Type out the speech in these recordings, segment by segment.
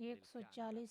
140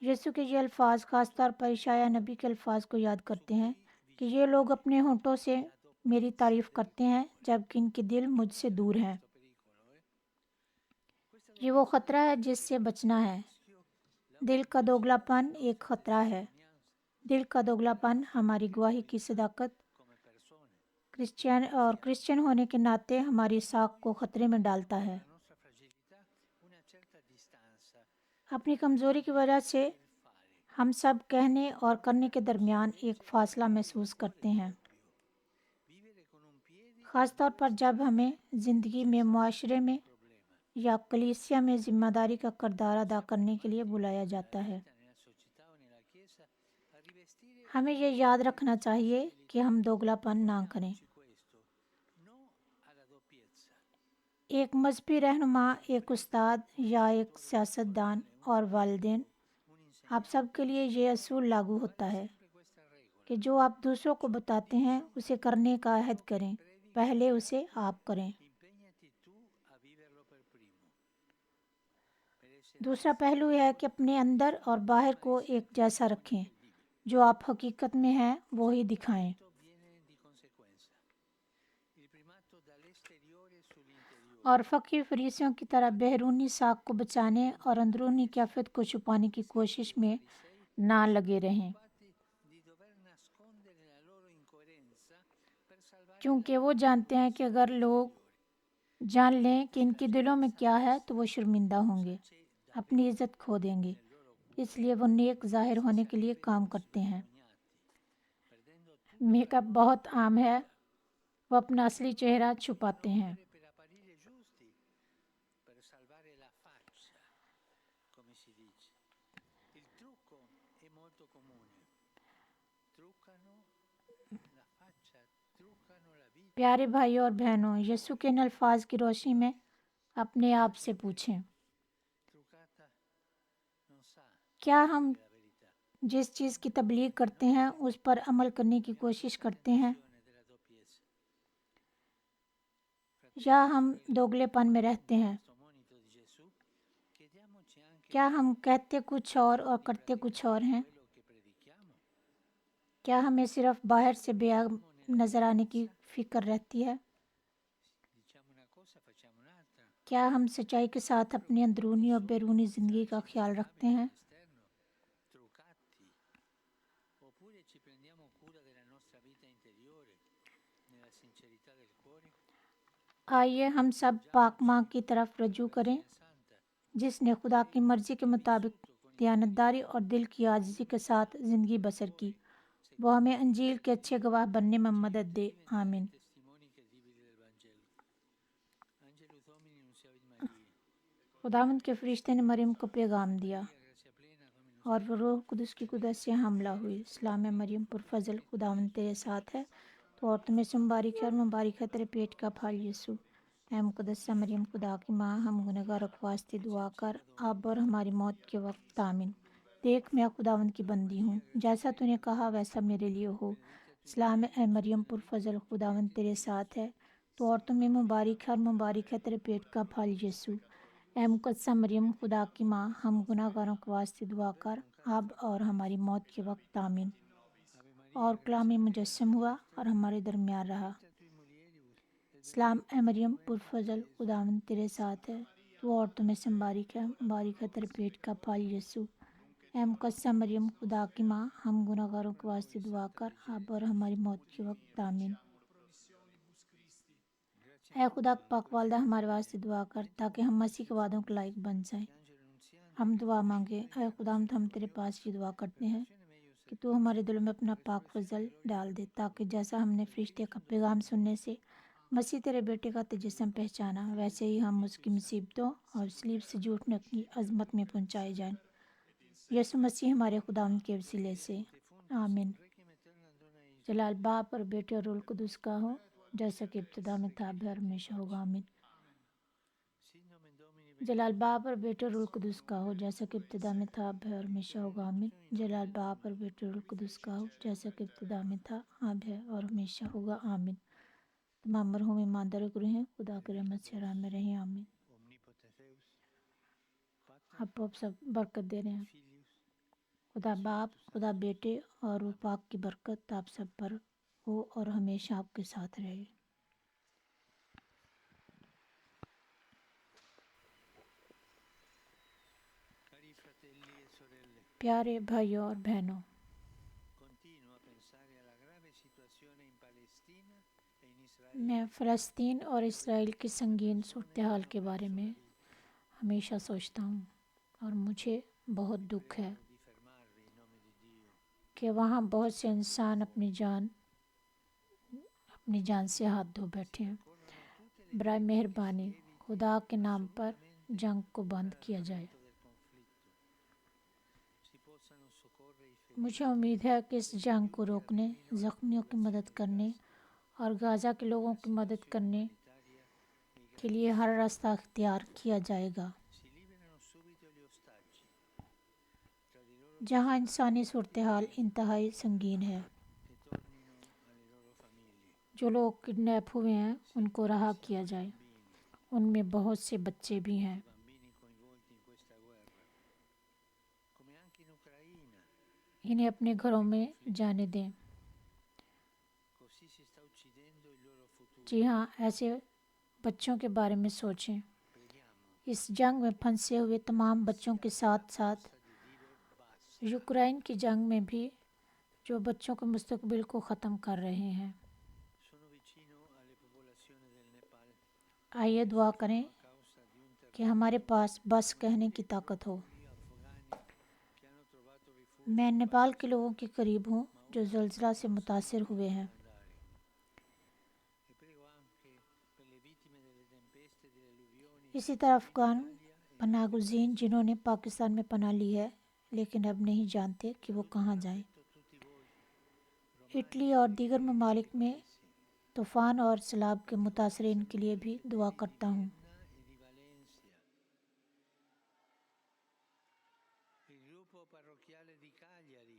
یسوع کے یہ الفاظ خاص طور پر عیسائیٰ نبی کے الفاظ کو یاد کرتے ہیں کہ یہ لوگ اپنے ہونٹوں سے میری تعریف کرتے ہیں جبکہ ان کے دل مجھ سے دور ہیں۔ یہ وہ خطرہ ہے جس سے بچنا ہے۔ دل کا دوگلا پن ایک خطرہ ہے۔ دل کا دوگلا پن ہماری گواہی کی صداقت کرسچن ہونے کے ناطے ہماری ساکھ کو خطرے میں ڈالتا ہے۔ اپنی کمزوری کی وجہ سے ہم سب کہنے اور کرنے کے درمیان ایک فاصلہ محسوس کرتے ہیں، خاص طور پر جب ہمیں زندگی میں، معاشرے میں یا کلیسیا میں ذمہ داری کا کردار ادا کرنے کے لیے بلایا جاتا ہے۔ ہمیں یہ یاد رکھنا چاہیے کہ ہم دوگلا پن نہ کریں۔ ایک مذہبی رہنما، ایک استاد یا ایک سیاستدان اور والدین، آپ سب کے لیے یہ اصول لاگو ہوتا ہے کہ جو آپ دوسروں کو بتاتے ہیں اسے کرنے کا عہد کریں، پہلے اسے آپ کریں۔ دوسرا پہلو یہ ہے کہ اپنے اندر اور باہر کو ایک جیسا رکھیں، جو آپ حقیقت میں ہیں وہی دکھائیں۔ اور فقی فریسیوں کی طرح بیرونی ساکھ کو بچانے اور اندرونی کیفیت کو چھپانے کی کوشش میں نہ لگے رہیں، کیونکہ وہ جانتے ہیں کہ اگر لوگ جان لیں کہ ان کے دلوں میں کیا ہے تو وہ شرمندہ ہوں گے، اپنی عزت کھو دیں گے، اس لیے وہ نیک ظاہر ہونے کے لیے کام کرتے ہیں۔ میک اپ بہت عام ہے، وہ اپنا اصلی چہرہ چھپاتے ہیں۔ پیارے بھائیوں اور بہنوں، یسوع کے ان الفاظ کی روشنی میں اپنے آپ سے پوچھیں، کیا ہم جس چیز کی تبلیغ کرتے ہیں اس پر عمل کرنے کی کوشش کرتے ہیں، یا ہم دوگلے پن میں رہتے ہیں؟ کیا ہم کہتے کچھ اور کرتے کچھ اور ہیں؟ کیا ہمیں صرف باہر سے بے عیب نظر آنے کی فکر رہتی ہے؟ کیا ہم سچائی کے ساتھ اپنی اندرونی اور بیرونی زندگی کا خیال رکھتے ہیں؟ آئیے ہم سب پاک ماں کی طرف رجوع کریں، جس نے خدا کی مرضی کے مطابق دیانتداری اور دل کی عاجزی کے ساتھ زندگی بسر کی۔ وہ ہمیں انجیل کے اچھے گواہ بننے میں مدد دے۔ آمین۔ خداوند کے فرشتے نے مریم کو پیغام دیا اور وہ روح قدس کی قدرت سے حاملہ ہوئی۔ سلام مریم پرفضل، خداوند تیرے ساتھ ہے، تو عورتوں میں سے مبارک ہے اور مبارک ہے تیرے پیٹ کا پھل یسوع۔ اے مقدسہ مریم خدا کی ماں، ہم گنہگاروں کے واسطے دعا کر، اب اور ہماری موت کے وقت آمین۔ دیکھ میں خداوند کی بندی ہوں، جیسا تو نے کہا ویسا میرے لیے ہو۔ سلام اے مریم پرفضل، خداوند تیرے ساتھ ہے، تو عورتوں میں مبارک ہے اور مبارک ہے تیرے پیٹ کا پھل یسوع۔ اے مقدسہ مریم خدا کی ماں، ہم گنہگاروں کے واسطے دعا کر، اب اور ہماری موت کے وقت آمین۔ اور کلام مجسم ہوا اور ہمارے درمیان رہا۔ سلام اے مریم پرفضل، خداوند تیرے ساتھ ہے، تو عورتوں میں سے مبارک ہے تیرے پیٹ کا پھل یسوع۔ اے مقدسہ مریم خدا کی ماں، ہم گنہگاروں کے واسطے دعا کر، اب اور ہماری موت کے وقت آمین۔ اے خدا کی پاک والدہ، ہمارے واسطے دعا کر تاکہ ہم مسیح کے وعدوں کے لائق بن جائیں۔ ہم دعا مانگے۔ اے خداوند، ہم تیرے پاس یہ دعا کرتے ہیں کہ تو ہمارے دلوں میں اپنا پاک فضل ڈال دے، تاکہ جیسا ہم نے فرشتے کا پیغام سننے سے مسیح تیرے بیٹے کا تجسم پہچانا، ویسے ہی ہم اس کی مصیبتوں اور صلیب سے جھوٹنے کی عظمت میں پہنچائے جائیں۔ یسوع مسیح ہمارے خداوند کے وسیلے سے، آمین۔ جلال باپ اور بیٹے اور روح القدس کا ہو، جیسا کہ ابتدا میں تھا، اب اور ہمیشہ ہوگا، آمین۔ جلال باپ اور بیٹے اور روح القدس کا ہو، جیسا کہ ابتدا میں تھا، اب اور ہمیشہ ہوگا، آمین۔ جلال باپ اور بیٹے اور روح القدس کا ہو، جیسا کہ ابتدا میں تھا، اب ہے اور ہمیشہ ہوگا، آمین۔ تمام مرحوم ایماندار گروہیں خدا کی رحمت سے آرام میں رہیں، آمین۔ آپ سب برکت دے رہے ہیں۔ خدا باپ، خدا بیٹے اور روح پاک کی برکت آپ سب پر ہو اور ہمیشہ آپ کے ساتھ رہے۔ Cari fratelli e sorelle, پیارے بھائیوں اور بہنوں، continuo a pensare alla grave situazione in Palestina e in Israele. میں فلسطین اور اسرائیل کی سنگین صورتحال کے بارے میں ہمیشہ سوچتا ہوں اور مجھے بہت دکھ ہے Di fermarvi in nome di Dio. کہ وہاں بہت سے انسان اپنی جان سے ہاتھ دھو بیٹھے ہیں۔ Accorrono tutte le برائے tenebre che si مہربانی eviti خدا کے نام پر assolutamente جنگ کو un بند کیا جائے۔ rallentamento del conflitto. Si possano soccorrere i مجھے feriti امید ہے کہ اس e gli جنگ کو aiuti روکنے، arrivino alle زخمیوں کی popolazioni مدد di کرنے Gaza. اور غزہ کے لوگوں La کی مدد situazione کرنے umanitaria è کے لیے ہر gravissima. راستہ اختیار کیا جائے گا۔ Si liberano subito gli ostaggi. Tra di loro جہاں possano انسانی essere صورتحال liberati انتہائی سنگین ہے، e tornino alle loro famiglie. جو لوگ کڈنیپ ہوئے ہیں ان کو رہا Compresi کیا anche جائے۔ bambini, ان میں بہت سے بچے بھی ہیں۔ i bambini coinvolti in questa guerra, come anche in Ucraina. انہیں اپنے گھروں میں جانے دیں۔ Così si sta uccidendo il loro futuro. جی ہاں، ایسے بچوں کے بارے میں سوچیں۔ Preghiamo اس جنگ میں پھنسے ہوئے تمام بچوں کے ساتھ ساتھ forza di dire basta. Ukraine کی جنگ میں بھی جو بچوں کے مستقبل کو ختم کر رہے ہیں۔ Sono vicino alle popolazioni del Nepal آئیے che دعا کریں soffrono a causa di un کہ ہمارے terremoto. پاس بس Sono کہنے sicuri کی i طاقت ہو۔ profughi afghani che hanno trovato rifugio میں in نیپال کے لوگوں Pakistan, کے قریب ہوں ma جو ora زلزلہ سے non sanno متاثر ہوئے dove ہیں۔ andare. E prego anche per le vittime delle tempeste e delle alluvioni اسی طرح in Afghan Italia e in پناہ altri گزین paesi. جنہوں نے پاکستان میں پناہ لی ہے لیکن اب نہیں جانتے کہ وہ Saluto کہاں con جائیں۔ affetto tutti voi, romani Italy e اور دیگر pellegrini di altri ممالک میں paesi. طوفان اور سیلاب کے Porto forti متاثرین کے لیے saluti بھی ai دعا fedeli di کرتا ہوں۔ Vienna e di Valencia. Il gruppo parrocchiale di Cagliari.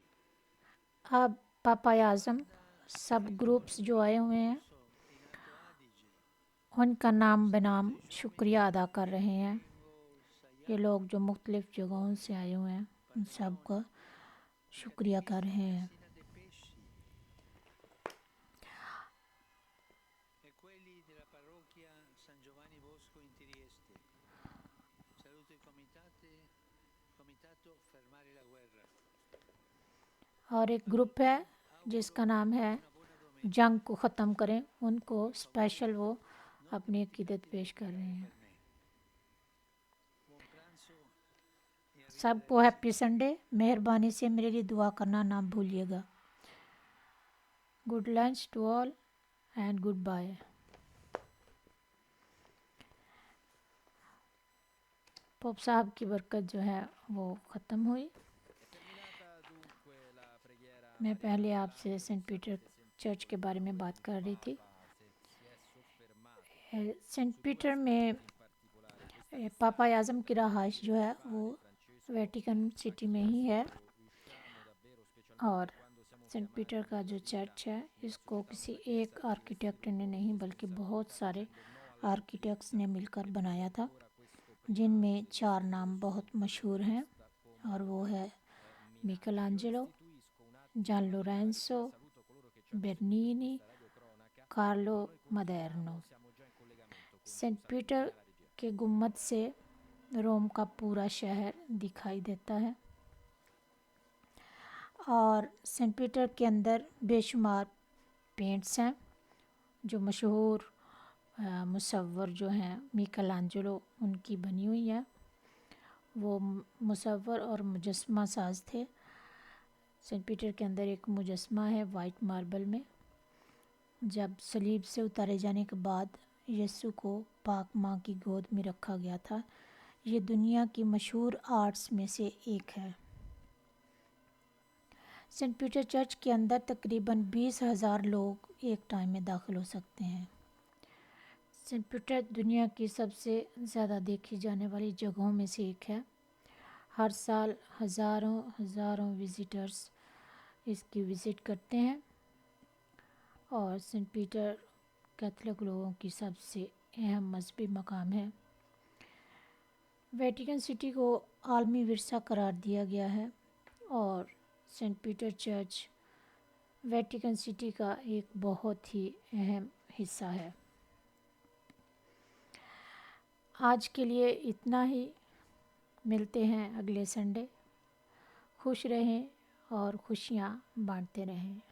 اب پاپا اعظم سب گروپس جو آئے ہوئے ہیں In Alto Adige. ان کا نام بنام شکریہ ادا کر رہے ہیں۔ Tengo یہ لوگ جو مختلف جگہوں سے آئے ہوئے ہیں ان سب کا شکریہ کر رہے ہیں۔ Cassina de Pesci e quelli della parrocchia San Giovanni Bosco in Trieste. Saluto il comitato Fermare la Guerra. اور ایک گروپ ہے جس کا نام ہے Una buona domenica. جنگ کو ختم کریں، ان کو اسپیشل وہ اپنی عقیدت پیش کر رہے ہیں۔ Per me. Buon pranzo e سب کو arrivederci. ہیپی سنڈے، مہربانی سے میرے لیے دعا کرنا نہ بھولیے گا۔ Good lunch to all and good bye. Pope صاحب کی برکت جو ہے وہ ختم ہوئی۔ میں پہلے آپ سے سینٹ پیٹر چرچ کے بارے میں بات کر رہی تھی۔ سینٹ پیٹر میں پاپا اعظم کی رہائش جو ہے وہ ویٹیکن سٹی میں ہی ہے، اور سینٹ پیٹر کا جو چرچ ہے اس کو کسی ایک آرکیٹیکٹ نے نہیں بلکہ بہت سارے آرکیٹیکٹس نے مل کر بنایا تھا، جن میں 4 نام بہت مشہور ہیں، اور وہ ہے میکل آنجلو، جان لورینسو، برنینی، کارلو مدرنو۔ سینٹ پیٹر کے گنبد سے روم کا پورا شہر دکھائی دیتا ہے، اور سینٹ پیٹر کے اندر بے شمار پینٹس ہیں جو مشہور مصور جو ہیں میکل آنجلو ان کی بنی ہوئی ہیں۔ وہ مصور اور مجسمہ ساز تھے۔ سینٹ پیٹر کے اندر ایک مجسمہ ہے وائٹ ماربل میں، جب صلیب سے اتارے جانے کے بعد یسوع کو پاک ماں کی گود میں رکھا گیا تھا۔ یہ دنیا کی مشہور آرٹس میں سے ایک ہے۔ سینٹ پیٹر چرچ کے اندر تقریباً 20,000 لوگ ایک ٹائم میں داخل ہو سکتے ہیں۔ سینٹ پیٹر دنیا کی سب سے زیادہ دیکھی جانے والی جگہوں میں سے ایک ہے۔ ہر سال ہزاروں وزٹرز اس کی وزٹ کرتے ہیں، اور سینٹ پیٹر کیتھولک لوگوں کی سب سے اہم مذہبی مقام ہے۔ ویٹیکن سٹی کو عالمی ورثہ قرار دیا گیا ہے، اور Saint Peter church Vatican City کا ایک بہت ہی اہم حصہ ہے۔ آج کے لیے اتنا ہی، ملتے ہیں اگلے سنڈے۔ خوش رہیں اور خوشیاں بانٹتے رہیں۔